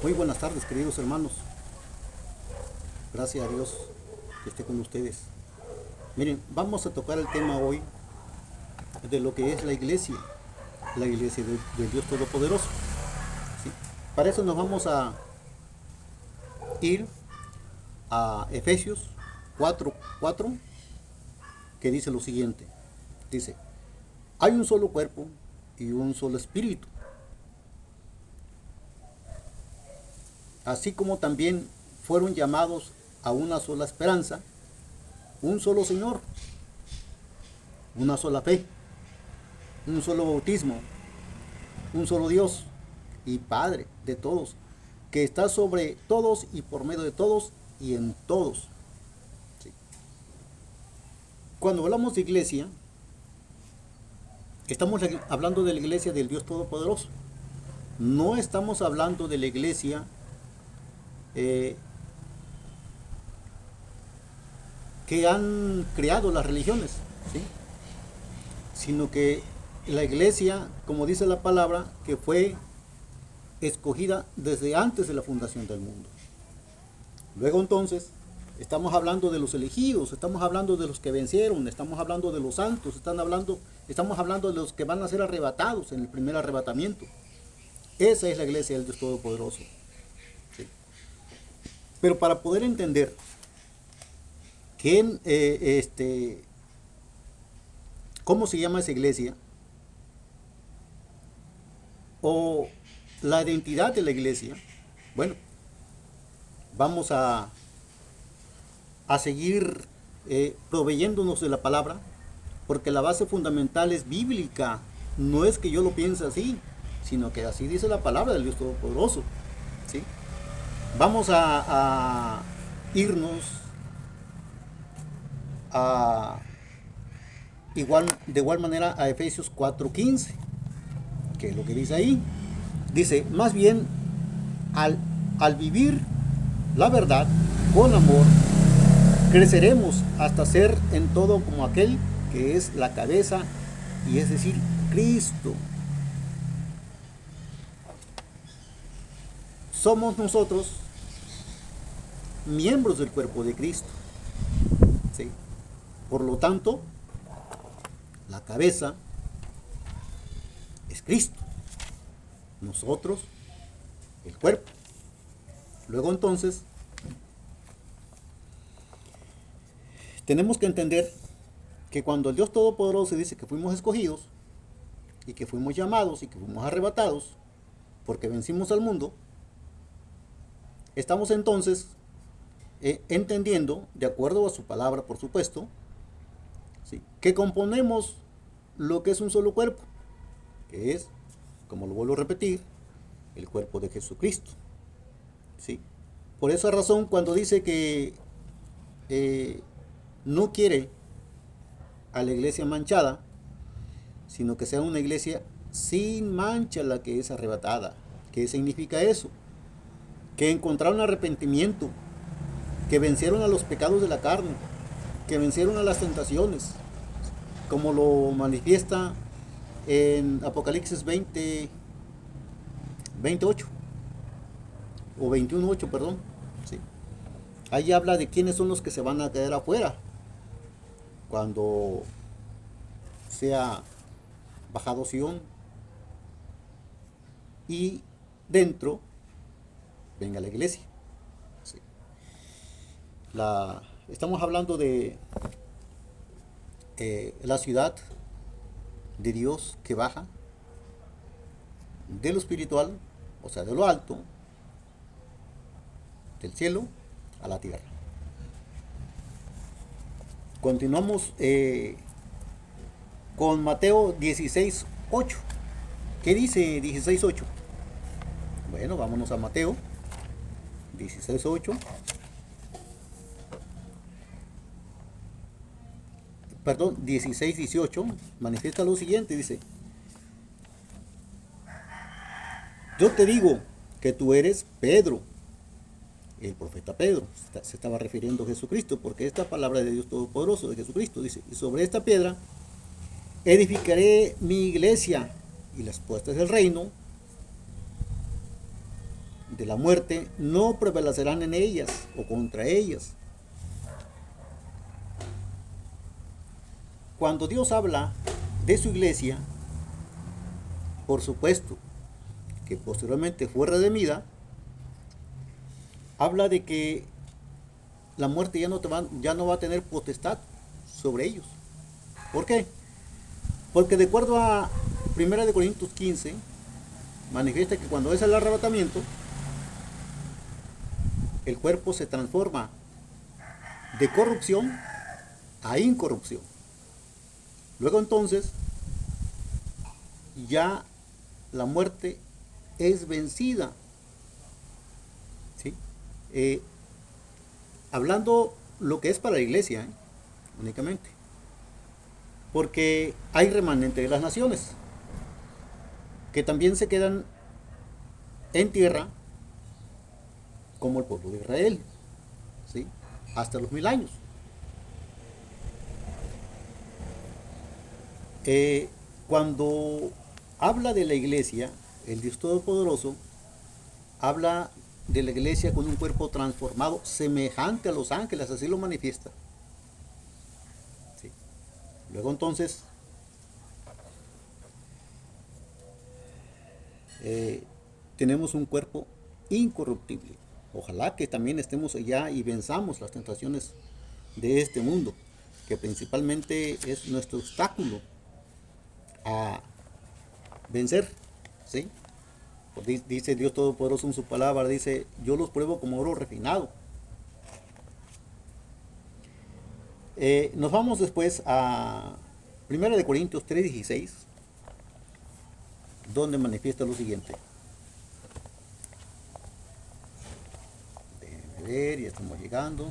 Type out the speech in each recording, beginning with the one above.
Muy buenas tardes, queridos hermanos. Gracias a Dios que esté con ustedes. Miren, vamos a tocar el tema hoy de lo que es la iglesia del Dios Todopoderoso. ¿Sí? Para eso nos vamos a ir a Efesios 4:4, que dice lo siguiente. Dice, hay un solo cuerpo y un solo espíritu, así como también fueron llamados a una sola esperanza, un solo Señor, una sola fe, un solo bautismo, un solo Dios y Padre de todos, que está sobre todos y por medio de todos y en todos. ¿Sí? Cuando hablamos de iglesia, estamos hablando de la iglesia del Dios Todopoderoso. No estamos hablando de la iglesia eh, que han creado las religiones, ¿sí? Sino que la iglesia, como dice la palabra, que fue escogida desde antes de la fundación del mundo. Luego entonces, estamos hablando de los elegidos, estamos hablando de los que vencieron, estamos hablando de los santos, estamos hablando de los que van a ser arrebatados en el primer arrebatamiento. Esa es la iglesia del Dios Todopoderoso. ¿Sí? Pero para poder entender cómo se llama esa iglesia o la identidad de la iglesia, bueno, vamos a seguir proveyéndonos de la palabra, porque la base fundamental es bíblica. No es que yo lo piense así, sino que así dice la palabra del Dios Todopoderoso. ¿Sí? Vamos a irnos a de igual manera a Efesios 4:15, que es lo que dice ahí. Dice, más bien, al, al vivir la verdad con amor, creceremos hasta ser en todo como aquel que es la cabeza, y es decir, Cristo. Somos nosotros miembros del cuerpo de Cristo. ¿Sí? Por lo tanto, la cabeza es Cristo. Nosotros, el cuerpo. Luego entonces, tenemos que entender que cuando el Dios Todopoderoso dice que fuimos escogidos y que fuimos llamados y que fuimos arrebatados porque vencimos al mundo, estamos entonces entendiendo, de acuerdo a su palabra, por supuesto, ¿sí?, que componemos lo que es un solo cuerpo, que es, como lo vuelvo a repetir, el cuerpo de Jesucristo. ¿Sí? Por esa razón, cuando dice que no quiere a la iglesia manchada, sino que sea una iglesia sin mancha la que es arrebatada. ¿Qué significa eso? Que encontraron arrepentimiento, que vencieron a los pecados de la carne, que vencieron a las tentaciones, como lo manifiesta en Apocalipsis 28 o 21:8, perdón. ¿Sí? Ahí habla de quiénes son los que se van a quedar afuera cuando sea bajado Sion y dentro venga la iglesia. ¿Sí? Estamos hablando de la ciudad de Dios que baja de lo espiritual, o sea, de lo alto, del cielo a la tierra. Continuamos con Mateo 16:8. ¿Qué dice 16:8? Bueno, vámonos a Mateo 16:8. Perdón, 16:18. Manifiesta lo siguiente, dice, yo te digo que tú eres Pedro, el profeta Pedro, se estaba refiriendo a Jesucristo, porque esta palabra de Dios Todopoderoso, de Jesucristo, dice, y sobre esta piedra edificaré mi iglesia, y las puertas del reino de la muerte no prevalecerán en ellas o contra ellas. Cuando Dios habla de su iglesia, por supuesto, que posteriormente fue redimida, habla de que la muerte ya no va a tener potestad sobre ellos. ¿Por qué? Porque de acuerdo a 1 Corintios 15, manifiesta que cuando es el arrebatamiento, el cuerpo se transforma de corrupción a incorrupción. Luego entonces, ya la muerte es vencida. ¿Sí? Hablando lo que es para la iglesia, únicamente. Porque hay remanente de las naciones que también se quedan en tierra como el pueblo de Israel, ¿sí? Hasta los 1000 años. Cuando habla de la iglesia, el Dios Todopoderoso habla de la iglesia con un cuerpo transformado semejante a los ángeles, así lo manifiesta. ¿Sí? Luego entonces tenemos un cuerpo incorruptible. Ojalá que también estemos allá y venzamos las tentaciones de este mundo, que principalmente es nuestro obstáculo a vencer, ¿sí? Pues dice Dios Todopoderoso en su palabra, dice, yo los pruebo como oro refinado. Nos vamos después a 1 Corintios 3:16, donde manifiesta lo siguiente. Déjenme ver, ya estamos llegando.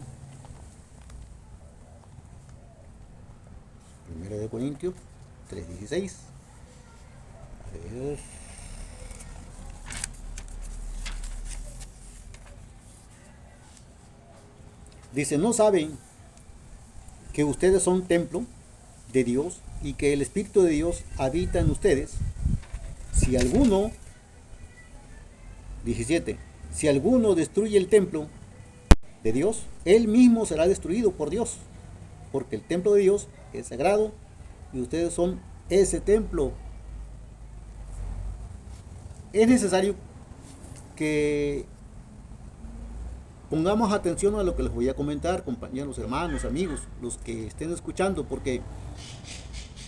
1 Corintios 3:16. A ver. Dice, ¿no saben que ustedes son templo de Dios y que el Espíritu de Dios habita en ustedes? Si alguno, 17, si alguno destruye el templo de Dios, él mismo será destruido por Dios, porque el templo de Dios es sagrado y ustedes son ese templo. Es necesario que pongamos atención a lo que les voy a comentar, compañeros, hermanos, amigos, los que estén escuchando, porque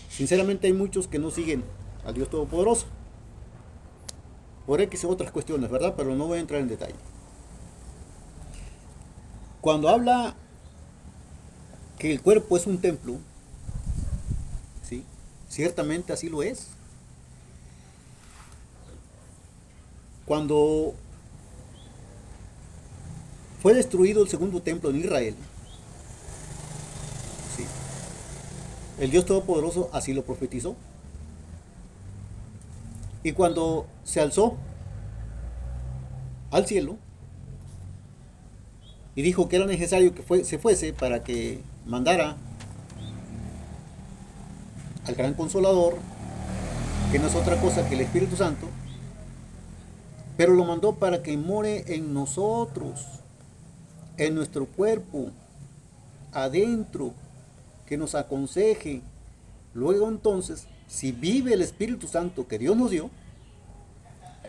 sinceramente hay muchos que no siguen al Dios Todopoderoso. Por X otras cuestiones, ¿verdad? Pero no voy a entrar en detalle. Cuando habla que el cuerpo es un templo, ¿sí? Ciertamente así lo es. Cuando fue destruido el segundo templo en Israel, ¿sí? El Dios Todopoderoso así lo profetizó. Y cuando se alzó al cielo y dijo que era necesario que se fuese para que mandara al gran Consolador, que no es otra cosa que el Espíritu Santo, pero lo mandó para que more en nosotros, en nuestro cuerpo, adentro, que nos aconseje. Luego entonces, si vive el Espíritu Santo que Dios nos dio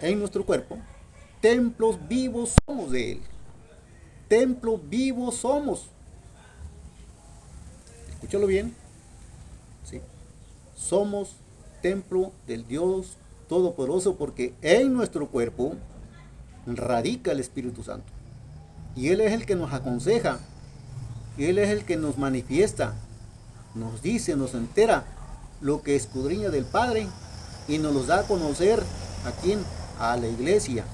en nuestro cuerpo, templos vivos somos de Él. Templos vivos somos. Escúchalo bien. ¿Sí? Somos templo del Dios Todopoderoso porque en nuestro cuerpo radica el Espíritu Santo. Y Él es el que nos aconseja. Y Él es el que nos manifiesta. Nos dice, nos entera lo que escudriña del Padre y nos los da a conocer a quién, a la iglesia.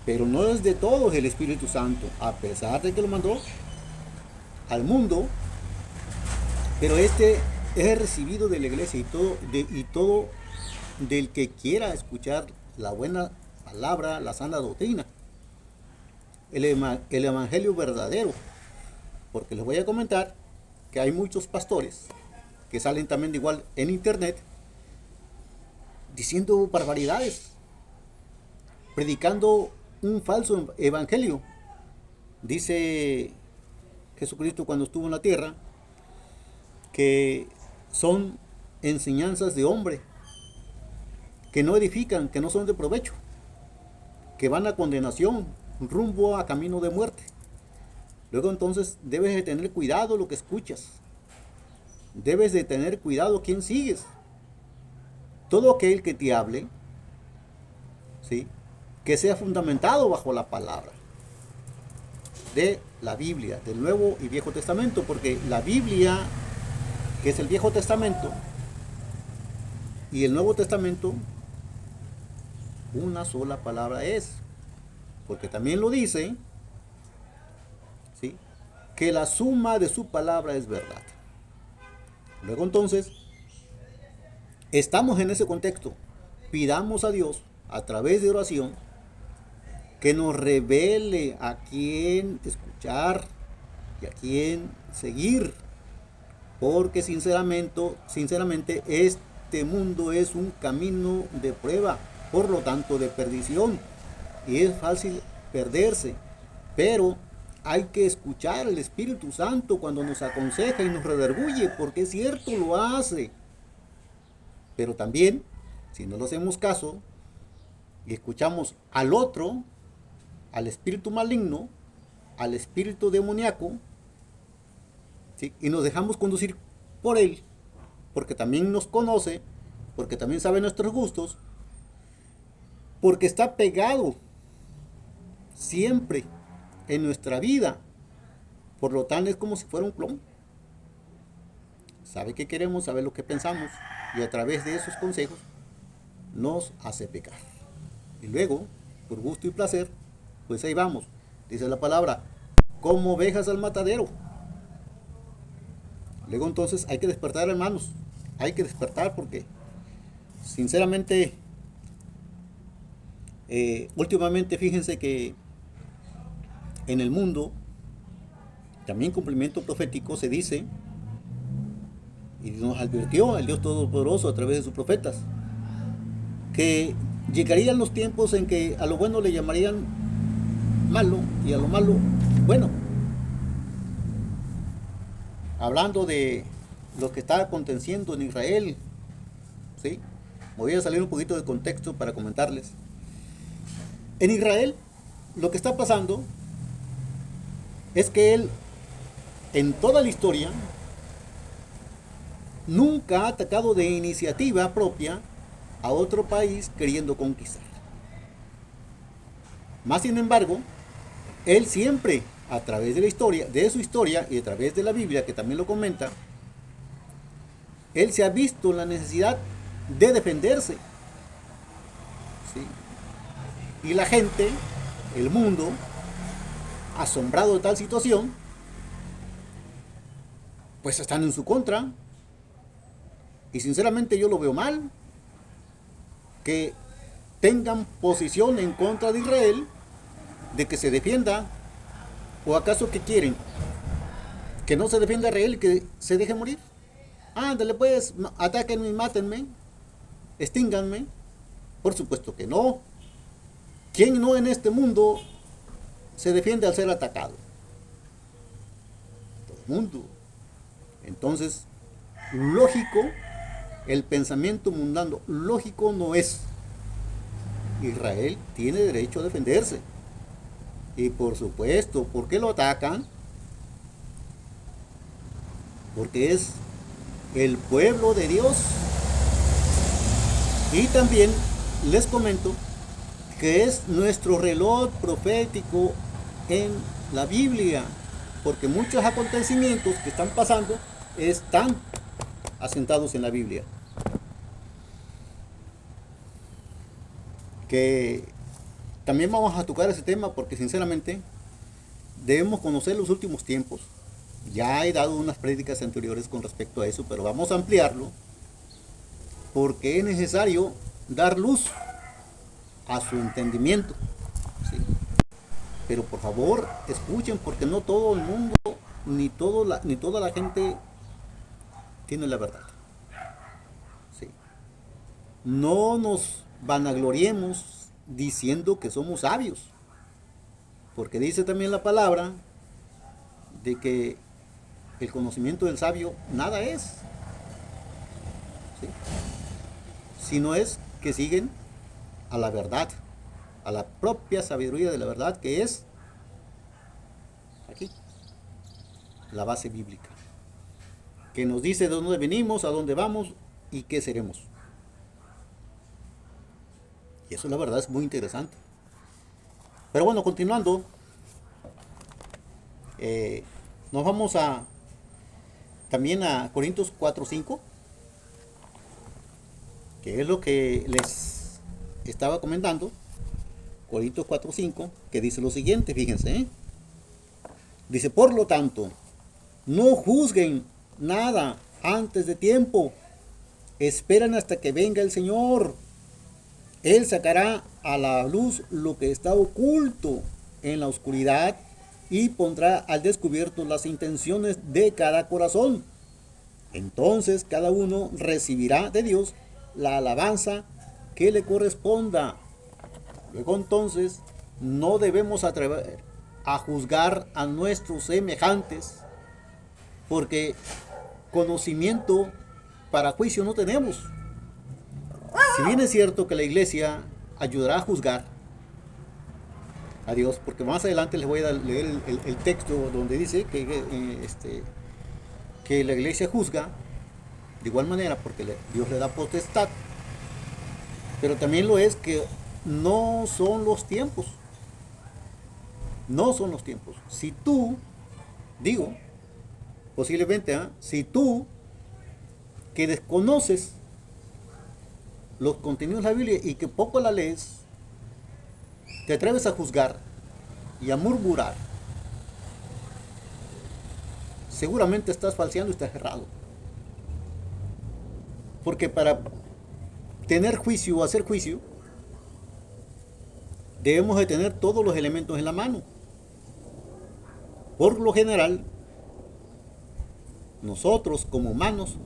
Pero no es de todos el Espíritu Santo, a pesar de que lo mandó al mundo, pero este es recibido de la iglesia y todo del que quiera escuchar la buena palabra, la sana doctrina, el evangelio verdadero. Porque les voy a comentar que hay muchos pastores que salen también de igual en internet diciendo barbaridades, predicando un falso evangelio. Dice Jesucristo cuando estuvo en la tierra que son enseñanzas de hombre, que no edifican, que no son de provecho, que van a condenación, rumbo a camino de muerte. Luego entonces debes de tener cuidado lo que escuchas. Debes de tener cuidado quién sigues. Todo aquel que te hable, ¿sí?, que sea fundamentado bajo la palabra de la Biblia, del Nuevo y Viejo Testamento, porque la Biblia, que es el Viejo Testamento, y el Nuevo Testamento, una sola palabra es, porque también lo dice, ¿sí?, que la suma de su palabra es verdad. Luego entonces, estamos en ese contexto. Pidamos a Dios, a través de oración, que nos revele a quién escuchar y a quién seguir. Porque sinceramente este mundo es un camino de prueba, por lo tanto de perdición. Y es fácil perderse. Pero hay que escuchar al Espíritu Santo cuando nos aconseja y nos redarguye, porque es cierto, lo hace. Pero también, si no le hacemos caso y escuchamos al otro, al espíritu maligno, al espíritu demoníaco, ¿sí?, y nos dejamos conducir por él, porque también nos conoce, porque también sabe nuestros gustos, porque está pegado siempre en nuestra vida. Por lo tanto, es como si fuera un clon. Sabe qué queremos, sabe lo que pensamos, y a través de esos consejos nos hace pecar. Y luego, por gusto y placer, pues ahí vamos. Dice la palabra, como ovejas al matadero. Luego entonces hay que despertar, hermanos. Hay que despertar porque, sinceramente, últimamente fíjense que en el mundo, también cumplimiento profético, se dice, y nos advirtió el Dios Todopoderoso a través de sus profetas, que llegarían los tiempos en que a lo bueno le llamarían malo y a lo malo bueno. Hablando de lo que está aconteciendo en Israel, ¿sí? Voy a salir un poquito de contexto para comentarles. En Israel, lo que está pasando es que él, en toda la historia, nunca ha atacado de iniciativa propia a otro país queriendo conquistar. Más sin embargo, él siempre, a través de la historia, de su historia y a través de la Biblia, que también lo comenta, él se ha visto la necesidad de defenderse, ¿sí? Y la gente, el mundo, asombrado de tal situación, pues están en su contra. Y sinceramente yo lo veo mal, que tengan posición en contra de Israel, de que se defienda. ¿O acaso que quieren? ¿Que no se defienda Israel y que se deje morir? Ándale pues, atáquenme, mátenme, extínganme. Por supuesto que no. ¿Quién no en este mundo se defiende al ser atacado? Todo el mundo. Entonces, lógico, el pensamiento mundano lógico no es. Israel tiene derecho a defenderse. Y por supuesto, ¿por qué lo atacan? Porque es el pueblo de Dios. Y también les comento que es nuestro reloj profético en la Biblia, porque muchos acontecimientos que están pasando están asentados en la Biblia. Que también vamos a tocar ese tema porque sinceramente debemos conocer los últimos tiempos. Ya he dado unas prédicas anteriores con respecto a eso, pero vamos a ampliarlo porque es necesario dar luz a su entendimiento, ¿sí? Pero por favor escuchen, porque no todo el mundo ni toda la gente tiene la verdad, ¿sí? No nos vanagloriemos diciendo que somos sabios, Porque dice también la palabra de que el conocimiento del sabio nada es, ¿sí? Sino es que siguen a la verdad, a la propia sabiduría de la verdad, que es aquí, la base bíblica, que nos dice de dónde venimos, a dónde vamos y qué seremos. Y eso la verdad es muy interesante. Pero bueno, continuando, eh, nos vamos a también a Corintios 4:5, que es lo que les estaba comentando. Corintios 4:5, que dice lo siguiente, fíjense, ¿eh? Dice, por lo tanto, no juzguen nada antes de tiempo, esperen hasta que venga el Señor. Él sacará a la luz lo que está oculto en la oscuridad y pondrá al descubierto las intenciones de cada corazón. Entonces cada uno recibirá de Dios la alabanza que le corresponda. Luego entonces no debemos atrever a juzgar a nuestros semejantes, porque conocimiento para juicio no tenemos. Si bien es cierto que la iglesia ayudará a juzgar a Dios, porque más adelante les voy a leer el texto donde dice que la iglesia juzga de igual manera, porque Dios le da potestad, pero también lo es que no son los tiempos. No son los tiempos. Si tú, digo, posiblemente, si tú que desconoces los contenidos de la Biblia y que poco la lees, te atreves a juzgar y a murmurar, seguramente estás falseando y estás errado. Porque para tener juicio o hacer juicio, debemos de tener todos los elementos en la mano. Por lo general, nosotros como humanos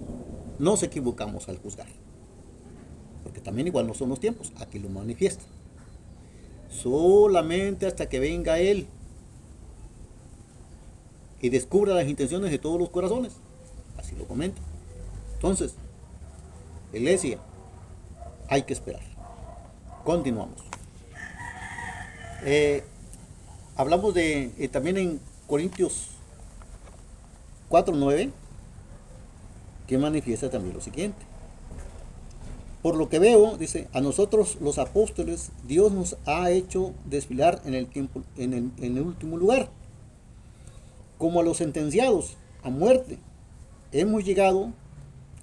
nos equivocamos al juzgar. Porque también igual no son los tiempos, aquí lo manifiesta. Solamente hasta que venga Él y descubra las intenciones de todos los corazones. Así lo comenta. Entonces, iglesia, hay que esperar. Continuamos. Hablamos de también en Corintios 4:9, que manifiesta también lo siguiente. Por lo que veo, dice, a nosotros los apóstoles, Dios nos ha hecho desfilar en el tiempo, en el último lugar, como a los sentenciados a muerte. Hemos llegado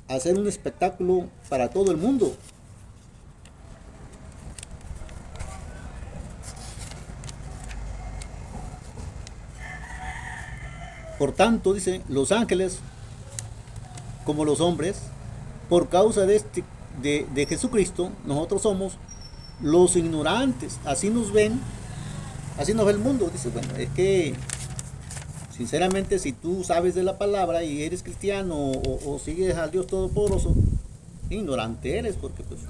a hacer un espectáculo para todo el mundo. Por tanto, dice, los ángeles, como los hombres, por causa de Jesucristo, nosotros somos los ignorantes. Así nos ven, así nos ve el mundo. Dice, bueno, es que, sinceramente, si tú sabes de la palabra y eres cristiano o sigues al Dios Todopoderoso, ignorante eres, porque pues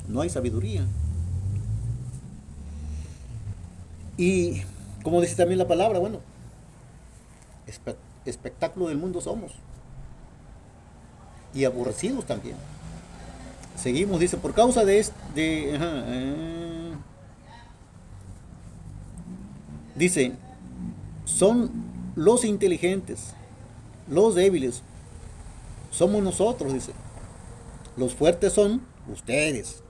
no hay sabiduría. Y como dice también la palabra, bueno, espectáculo del mundo somos. Y aborrecidos también. Seguimos, dice, por causa dice, son los inteligentes, los débiles, somos nosotros, dice. Los fuertes son ustedes.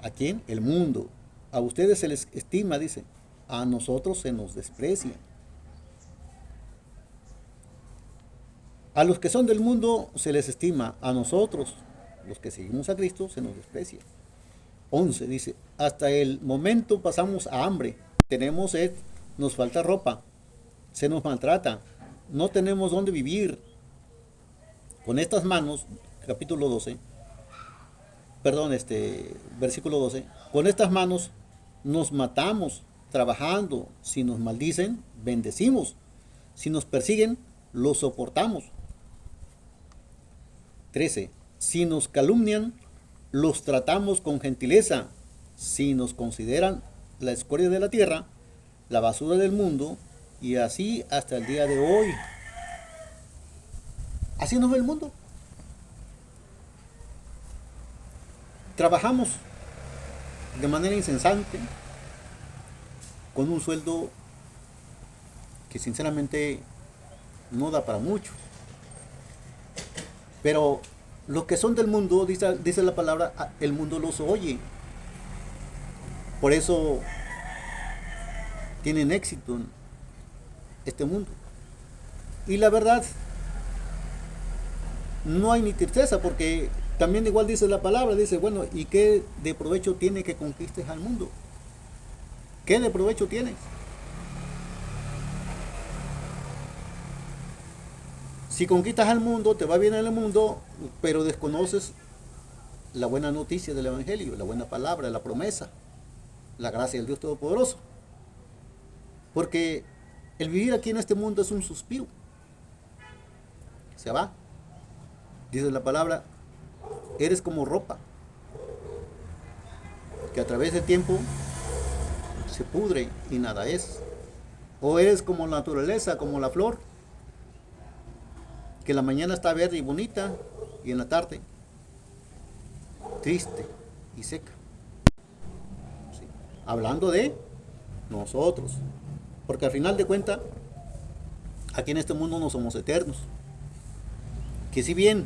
¿A quién? El mundo. A ustedes se les estima, dice. A nosotros se nos desprecia. A los que son del mundo se les estima, a nosotros, los que seguimos a Cristo, se nos desprecia. 11 dice, hasta el momento pasamos a hambre, tenemos sed, nos falta ropa, se nos maltrata, no tenemos dónde vivir. Con estas manos, capítulo 12, versículo 12, con estas manos nos matamos trabajando, si nos maldicen, bendecimos, si nos persiguen, los soportamos. 13. Si nos calumnian, los tratamos con gentileza. Si nos consideran la escoria de la tierra, la basura del mundo, y así hasta el día de hoy. Así nos ve el mundo. Trabajamos de manera incesante, con un sueldo que sinceramente no da para mucho. Pero los que son del mundo, dice la palabra, el mundo los oye. Por eso tienen éxito en este mundo. Y la verdad, no hay ni tristeza, porque también igual dice la palabra, dice, bueno, ¿y qué de provecho tiene que conquistes al mundo? ¿Qué de provecho tienes? Si conquistas al mundo, te va bien en el mundo, pero desconoces la buena noticia del Evangelio, la buena palabra, la promesa, la gracia del Dios Todopoderoso. Porque el vivir aquí en este mundo es un suspiro. Se va. Dice la palabra, eres como ropa, que a través del tiempo se pudre y nada es. O eres como la naturaleza, como la flor, que en la mañana está verde y bonita, y en la tarde triste y seca. ¿Sí? Hablando de nosotros, porque al final de cuentas, aquí en este mundo no somos eternos. Que si bien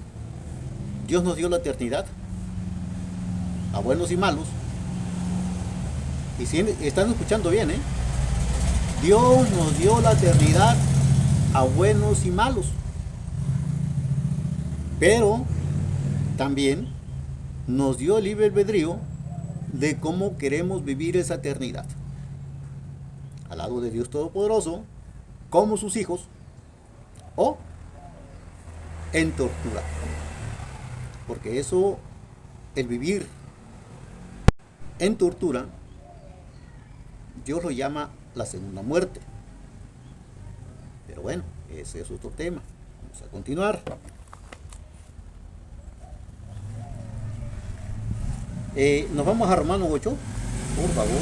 Dios nos dio la eternidad, a buenos y malos, y si están escuchando bien, Dios nos dio la eternidad a buenos y malos. Pero también nos dio el libre albedrío de cómo queremos vivir esa eternidad. Al lado de Dios Todopoderoso, como sus hijos, o en tortura. Porque eso, el vivir en tortura, Dios lo llama la segunda muerte. Pero bueno, ese es otro tema. Vamos a continuar. Nos vamos a Romanos 8, por favor.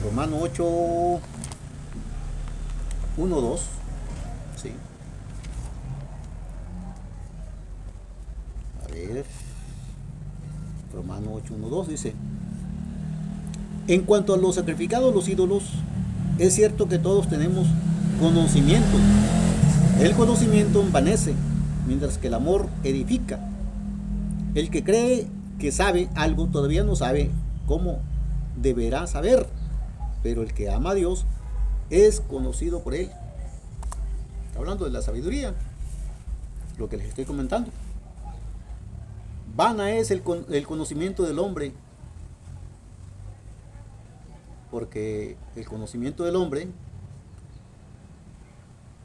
Romanos 8, 1, 2. Sí. A ver. Romanos 8, 1, 2 dice: en cuanto a los sacrificados, los ídolos, es cierto que todos tenemos conocimiento. El conocimiento envanece, mientras que el amor edifica. El que cree que sabe algo todavía no sabe cómo deberá saber, pero el que ama a Dios es conocido por él. Está hablando de la sabiduría, lo que les estoy comentando. Vana es el conocimiento del hombre, porque el conocimiento del hombre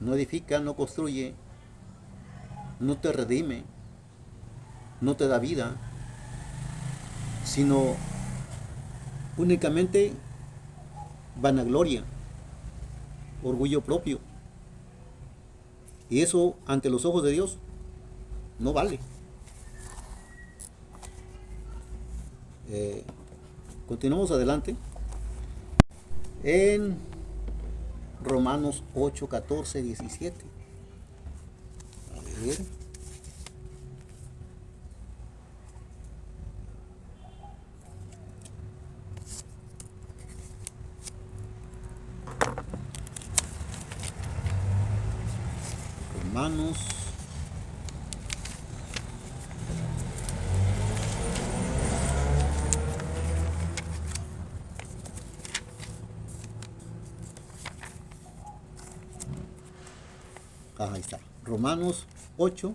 no edifica, no construye, no te redime, no te da vida, sino únicamente vanagloria, orgullo propio. Y eso ante los ojos de Dios no vale. Continuamos adelante en Romanos 8, 14, 17. A ver. Romanos ahí está. Romanos 8,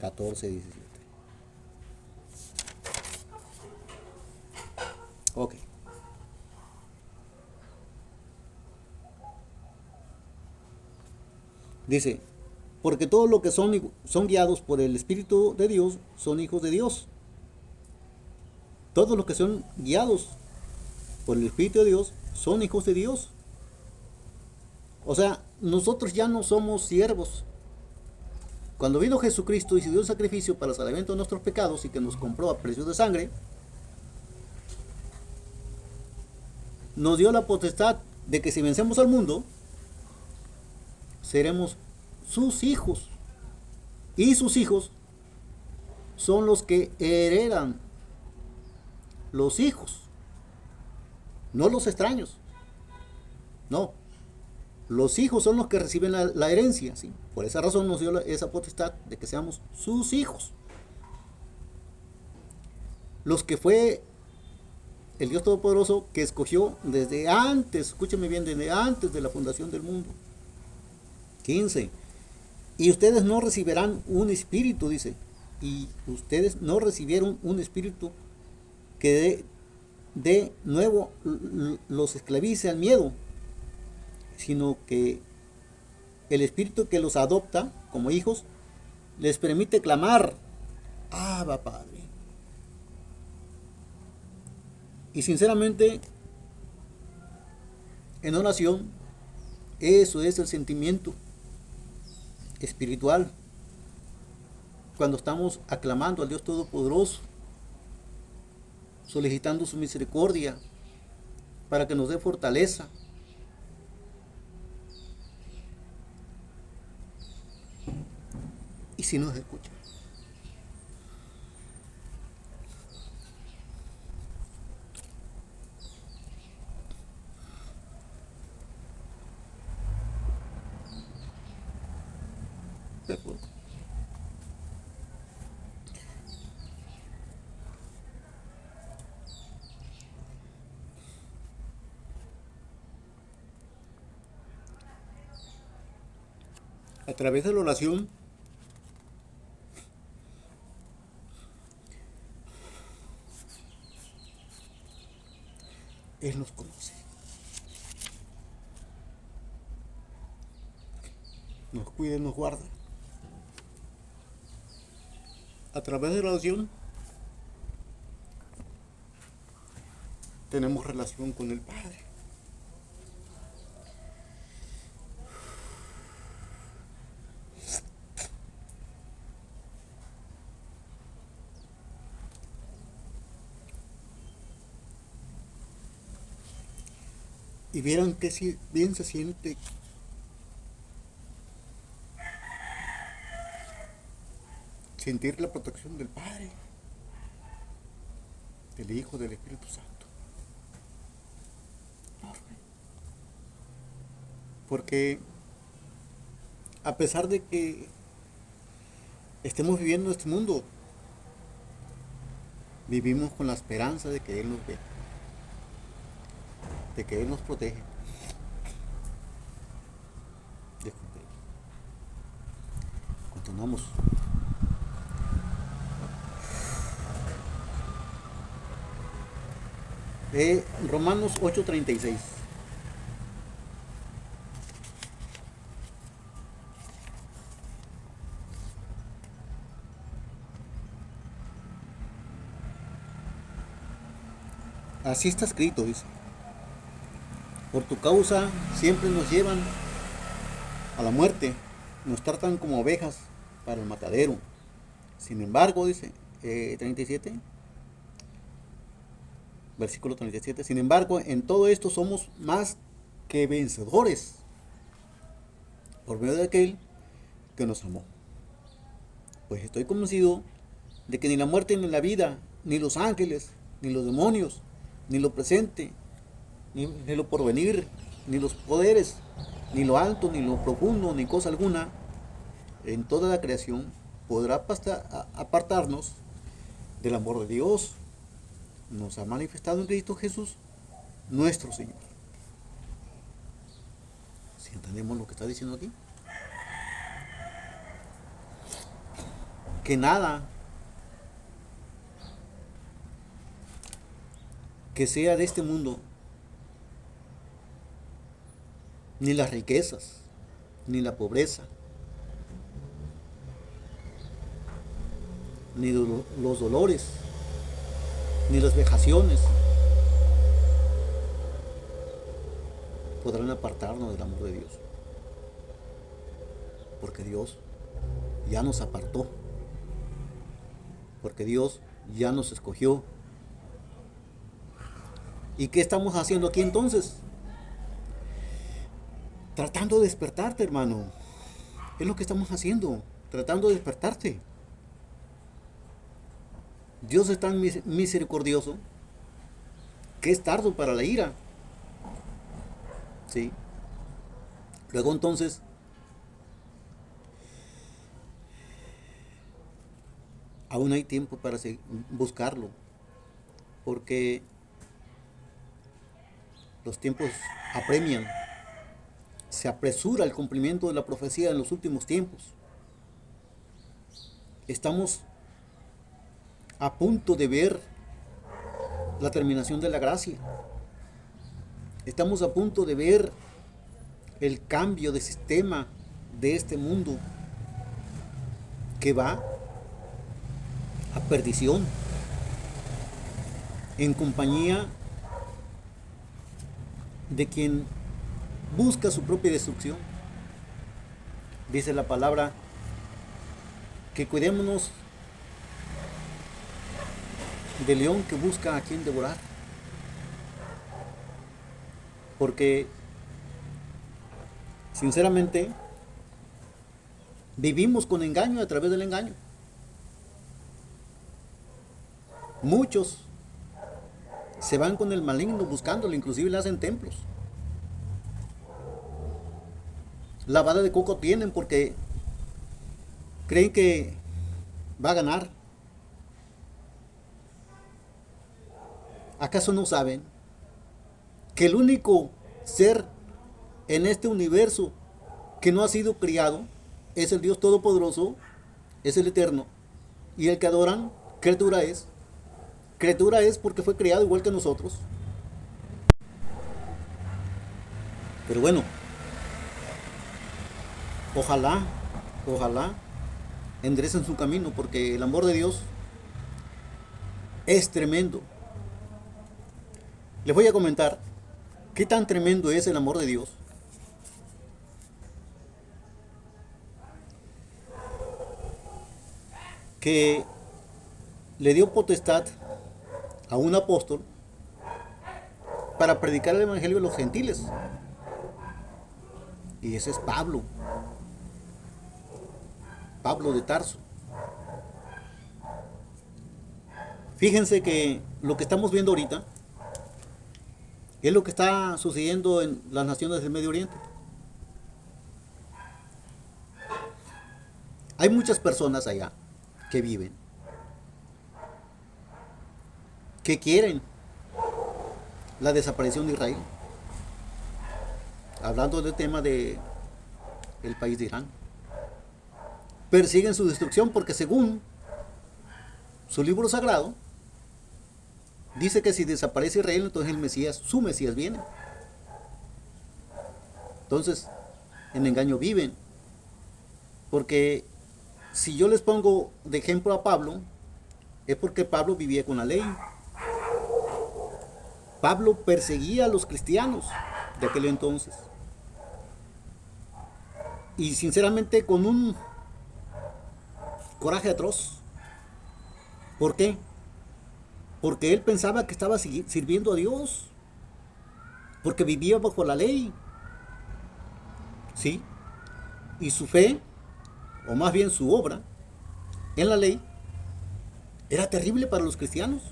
14, 17. Ok. Dice, porque todos los que son guiados por el Espíritu de Dios son hijos de Dios. Todos los que son guiados por el Espíritu de Dios son hijos de Dios. O sea, nosotros ya no somos siervos. Cuando vino Jesucristo y se dio un sacrificio para el salvamento de nuestros pecados y que nos compró a precio de sangre, nos dio la potestad de que si vencemos al mundo, seremos sus hijos. Y sus hijos son los que heredan, los hijos, no los extraños. No, los hijos son los que reciben la herencia, ¿sí? Por esa razón nos dio esa potestad de que seamos sus hijos. Los que fue el Dios Todopoderoso que escogió desde antes, escúcheme bien, desde antes de la fundación del mundo. 15. Y ustedes no recibirán un espíritu, dice. Y ustedes no recibieron un espíritu que de nuevo los esclavice al miedo, sino que el espíritu que los adopta como hijos les permite clamar, Abba Padre. Y sinceramente, en oración, eso es el sentimiento espiritual. Cuando estamos aclamando al Dios Todopoderoso, solicitando su misericordia para que nos dé fortaleza. Y si nos escucha. A través de la oración, Él nos conoce, nos cuida y nos guarda. A través de la oración tenemos relación con el Padre. Y vieran que si bien se siente sentir la protección del Padre, del Hijo, del Espíritu Santo. Porque a pesar de que estemos viviendo este mundo, vivimos con la esperanza de que Él nos ve, de que Él nos protege. Continuamos. Romanos 8:36. Así está escrito, dice. Por tu causa siempre nos llevan a la muerte, nos tratan como ovejas para el matadero. Sin embargo, dice 37, versículo 37, sin embargo, en todo esto somos más que vencedores por medio de aquel que nos amó. Pues estoy convencido de que ni la muerte ni la vida, ni los ángeles, ni los demonios, ni lo presente, ni lo porvenir, ni los poderes, ni lo alto, ni lo profundo, ni cosa alguna, en toda la creación, podrá apartarnos del amor de Dios. Nos ha manifestado en Cristo Jesús, nuestro Señor. ¿Sí entendemos lo que está diciendo aquí? Que nada que sea de este mundo, ni las riquezas, ni la pobreza, ni los dolores, ni las vejaciones podrán apartarnos del amor de Dios. Porque Dios ya nos apartó. Porque Dios ya nos escogió. ¿Y qué estamos haciendo aquí entonces? Tratando de despertarte, hermano. Es lo que estamos haciendo, tratando de despertarte. Dios es tan misericordioso que es tardo para la ira. ¿Sí? Luego entonces, aún hay tiempo para buscarlo, porque los tiempos apremian, se apresura el cumplimiento de la profecía en los últimos tiempos. Estamos a punto de ver la terminación de la gracia. Estamos a punto de ver el cambio de sistema de este mundo que va a perdición en compañía de quien busca su propia destrucción. Dice la palabra que cuidémonos del león que busca a quien devorar, porque sinceramente vivimos con engaño a través del engaño. Muchos se van con el maligno buscándolo, inclusive le hacen templos. Lavada de coco tienen porque creen que va a ganar. ¿Acaso no saben que el único ser en este universo que no ha sido criado es el Dios Todopoderoso, es el Eterno? Y el que adoran, criatura es. Criatura es porque fue criado igual que nosotros. Pero bueno, ojalá enderecen su camino, porque el amor de Dios es tremendo. Les voy a comentar qué tan tremendo es el amor de Dios. Que le dio potestad a un apóstol para predicar el evangelio a los gentiles. Y ese es Pablo. Pablo de Tarso. Fíjense que lo que estamos viendo ahorita es lo que está sucediendo en las naciones del Medio Oriente. Hay muchas personas allá que viven, que quieren la desaparición de Israel. Hablando del tema de el país de Irán. Persiguen su destrucción porque según su libro sagrado dice que si desaparece Israel, entonces el Mesías, su Mesías viene. Entonces, en engaño viven. Porque si yo les pongo de ejemplo a Pablo, es porque Pablo vivía con la ley. Pablo perseguía a los cristianos de aquel entonces. Y sinceramente con un coraje atroz. ¿Por qué? Porque él pensaba que estaba sirviendo a Dios. Porque vivía bajo la ley. ¿Sí? Y su fe, o más bien su obra, en la ley, era terrible para los cristianos.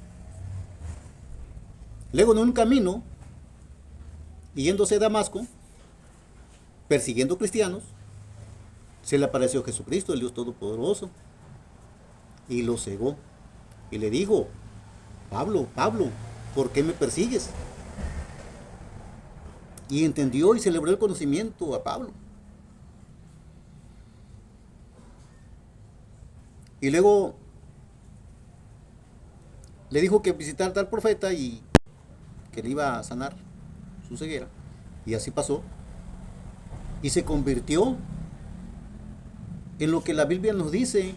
Luego en un camino, yéndose a Damasco, persiguiendo cristianos, se le apareció Jesucristo, el Dios Todopoderoso, y lo cegó. Y le dijo: Pablo, Pablo, ¿por qué me persigues? Y entendió y celebró el conocimiento a Pablo. Y luego le dijo que visitara tal profeta y que le iba a sanar su ceguera. Y así pasó. Y se convirtió en lo que la Biblia nos dice,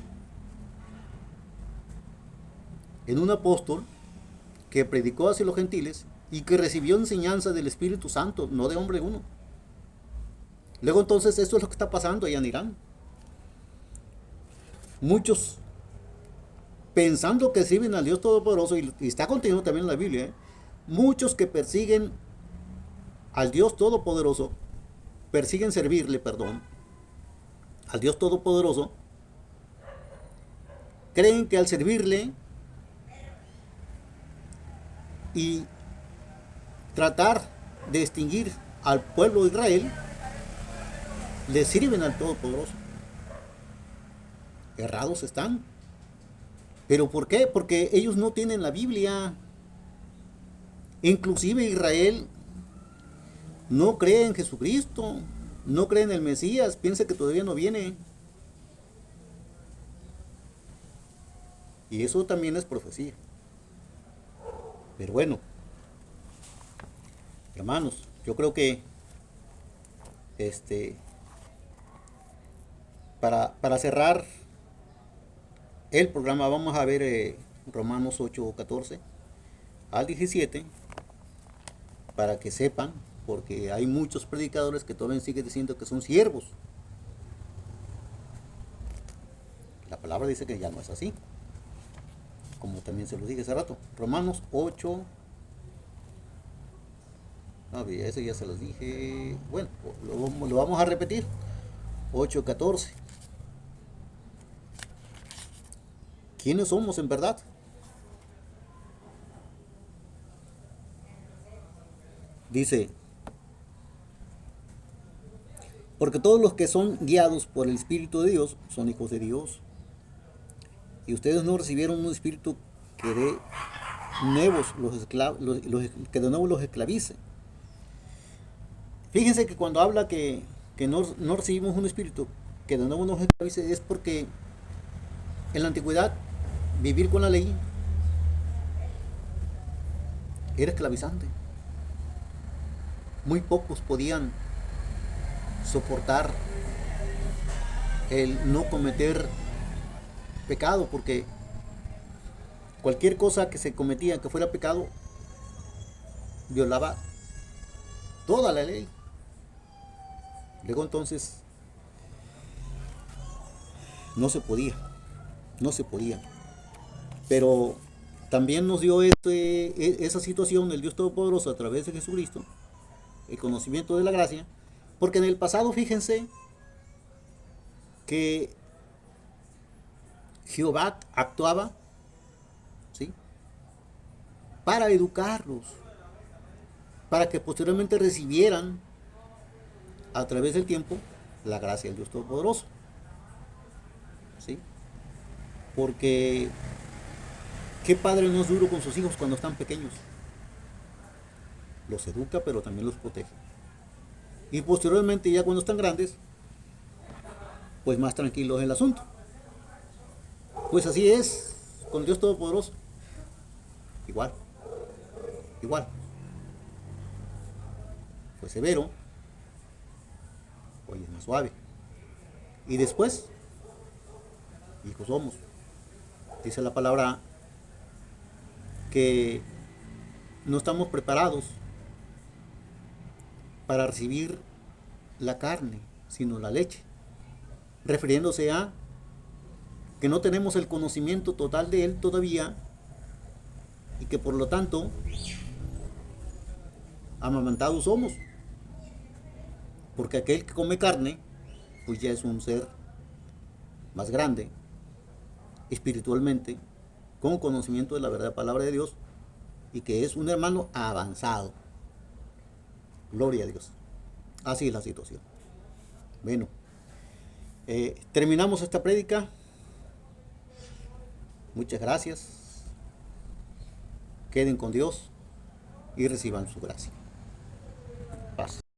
en un apóstol que predicó hacia los gentiles y que recibió enseñanza del Espíritu Santo, no de hombre uno. Luego entonces esto es lo que está pasando allá en Irán. Muchos, pensando que sirven al Dios Todopoderoso, y está contenido también en la Biblia, Muchos que persiguen al Dios Todopoderoso, persiguen servirle, perdón, al Dios Todopoderoso, creen que al servirle y tratar de extinguir al pueblo de Israel, le sirven al Todopoderoso. Errados están. ¿Pero por qué? Porque ellos no tienen la Biblia. Inclusive Israel no cree en Jesucristo, no cree en el Mesías, piensa que todavía no viene. Y eso también es profecía. Pero bueno, hermanos, yo creo que este para cerrar el programa vamos a ver Romanos 8:14 al 17 para que sepan, porque hay muchos predicadores que todavía siguen diciendo que son siervos. La palabra dice que ya no es así, como también se lo dije hace rato. Romanos 8, eso ya se los dije, bueno, lo vamos a repetir. 8:14. ¿Quiénes somos en verdad? Dice, porque todos los que son guiados por el Espíritu de Dios son hijos de Dios. Y ustedes no recibieron un espíritu que de nuevos que de nuevo los esclavice. Fíjense que cuando habla que no recibimos un espíritu que de nuevo nos esclavice, es porque en la antigüedad vivir con la ley era esclavizante. Muy pocos podían soportar el no cometer pecado, porque cualquier cosa que se cometía que fuera pecado violaba toda la ley. Luego entonces no se podía, no se podía. Pero también nos dio esa situación el Dios Todopoderoso a través de Jesucristo, el conocimiento de la gracia, porque en el pasado fíjense que Jehová actuaba, ¿sí?, para educarlos, para que posteriormente recibieran a través del tiempo la gracia del Dios Todopoderoso, ¿sí? Porque ¿qué padre no es duro con sus hijos cuando están pequeños? Los educa, pero también los protege. Y posteriormente, ya cuando están grandes, pues más tranquilo es el asunto. Pues así es con Dios Todopoderoso. Igual, igual. Pues severo, hoy es más suave. Y después, hijos somos. Dice la palabra que no estamos preparados para recibir la carne, sino la leche. Refiriéndose a que no tenemos el conocimiento total de Él todavía y que por lo tanto amamantados somos. Porque aquel que come carne, pues ya es un ser más grande, espiritualmente, con conocimiento de la verdadera palabra de Dios y que es un hermano avanzado. Gloria a Dios. Así es la situación. Bueno, terminamos esta prédica. Muchas gracias. Queden con Dios y reciban su gracia. Paz.